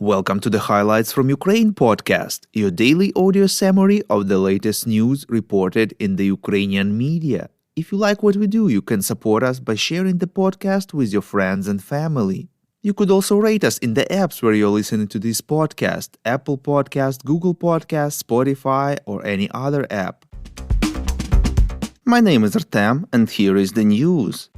Welcome to the Highlights from Ukraine podcast, your daily audio summary of the latest news reported in the Ukrainian media. If you like what we do, you can support us by sharing the podcast with your friends and family. You could also rate us in the apps where you're listening to this podcast: Apple Podcast, Google Podcast, Spotify, or any other app. My name is Artem, and here is the news.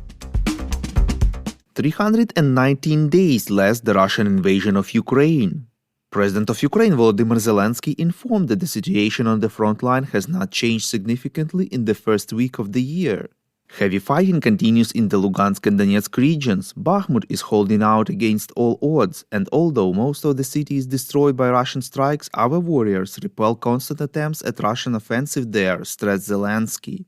319 days less the Russian invasion of Ukraine. President of Ukraine Volodymyr Zelensky informed that the situation on the front line has not changed significantly in the first week of the year. Heavy fighting continues in the Lugansk and Donetsk regions. Bakhmut is holding out against all odds, and although most of the city is destroyed by Russian strikes, our warriors repel constant attempts at Russian offensive there, stressed Zelensky.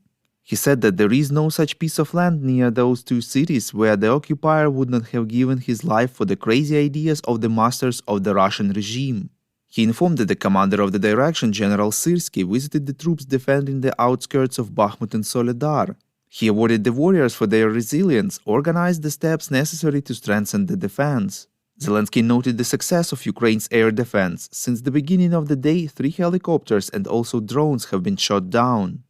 He said that there is no such piece of land near those two cities where the occupier would not have given his life for the crazy ideas of the masters of the Russian regime. He informed that the commander of the direction, General Syrsky, visited the troops defending the outskirts of Bakhmut and Soledar. He awarded the warriors for their resilience, organized the steps necessary to strengthen the defense. Zelensky noted the success of Ukraine's air defense. Since the beginning of the day, 3 helicopters and also drones have been shot down.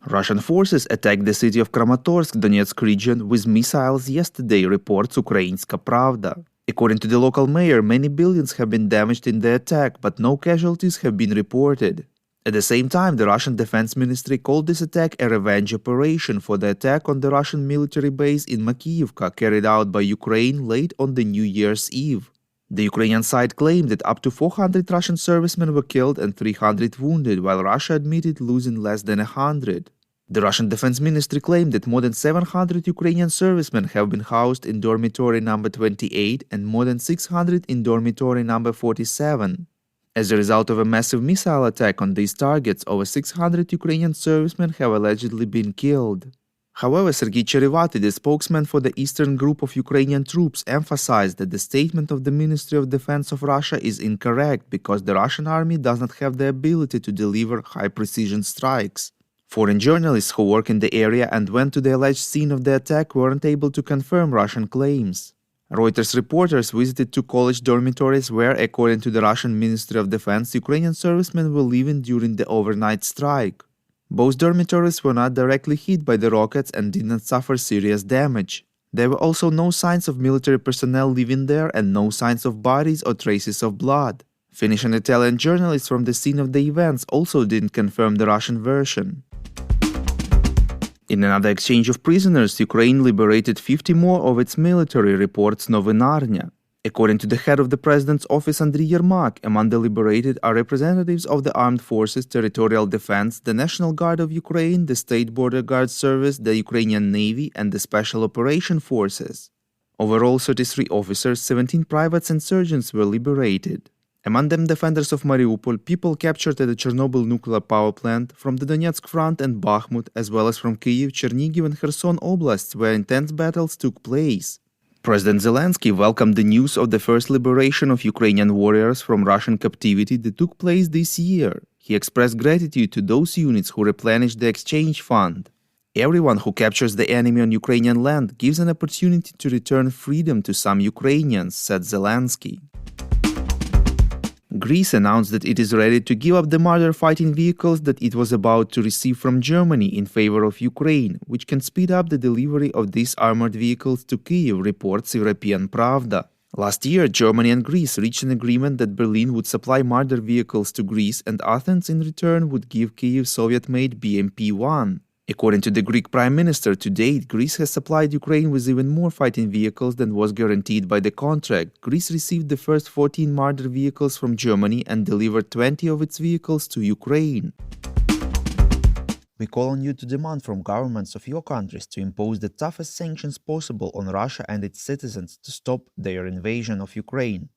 Russian forces attacked the city of Kramatorsk, Donetsk region, with missiles yesterday, reports Ukrainska Pravda. According to the local mayor, many buildings have been damaged in the attack, but no casualties have been reported. At the same time, the Russian Defense Ministry called this attack a revenge operation for the attack on the Russian military base in Makiivka carried out by Ukraine late on the New Year's Eve. The Ukrainian side claimed that up to 400 Russian servicemen were killed and 300 wounded, while Russia admitted losing less than 100. The Russian Defense Ministry claimed that more than 700 Ukrainian servicemen have been housed in dormitory number 28 and more than 600 in dormitory number 47. As a result of a massive missile attack on these targets, over 600 Ukrainian servicemen have allegedly been killed. However, Sergei Cherevati, the spokesman for the Eastern Group of Ukrainian troops, emphasized that the statement of the Ministry of Defense of Russia is incorrect because the Russian army does not have the ability to deliver high-precision strikes. Foreign journalists who work in the area and went to the alleged scene of the attack weren't able to confirm Russian claims. Reuters reporters visited 2 college dormitories where, according to the Russian Ministry of Defense, Ukrainian servicemen were living during the overnight strike. Both dormitories were not directly hit by the rockets and did not suffer serious damage. There were also no signs of military personnel living there and no signs of bodies or traces of blood. Finnish and Italian journalists from the scene of the events also didn't confirm the Russian version. In another exchange of prisoners, Ukraine liberated 50 more of its military, reports Novinarnya. According to the head of the president's office, Andriy Yermak, among the liberated are representatives of the Armed Forces, Territorial Defense, the National Guard of Ukraine, the State Border Guard Service, the Ukrainian Navy, and the Special Operation Forces. Overall, 33 officers, 17 privates and sergeants were liberated. Among them, defenders of Mariupol, people captured at the Chernobyl nuclear power plant, from the Donetsk front and Bakhmut, as well as from Kyiv, Chernigiv and Kherson oblasts, where intense battles took place. President Zelensky welcomed the news of the first liberation of Ukrainian warriors from Russian captivity that took place this year. He expressed gratitude to those units who replenished the exchange fund. Everyone who captures the enemy on Ukrainian land gives an opportunity to return freedom to some Ukrainians, said Zelensky. Greece announced that it is ready to give up the Marder fighting vehicles that it was about to receive from Germany in favor of Ukraine, which can speed up the delivery of these armored vehicles to Kyiv, reports European Pravda. Last year, Germany and Greece reached an agreement that Berlin would supply Marder vehicles to Greece and Athens in return would give Kyiv Soviet-made BMP-1. According to the Greek Prime Minister, to date, Greece has supplied Ukraine with even more fighting vehicles than was guaranteed by the contract. Greece received the first 14 Marder vehicles from Germany and delivered 20 of its vehicles to Ukraine. We call on you to demand from governments of your countries to impose the toughest sanctions possible on Russia and its citizens to stop their invasion of Ukraine.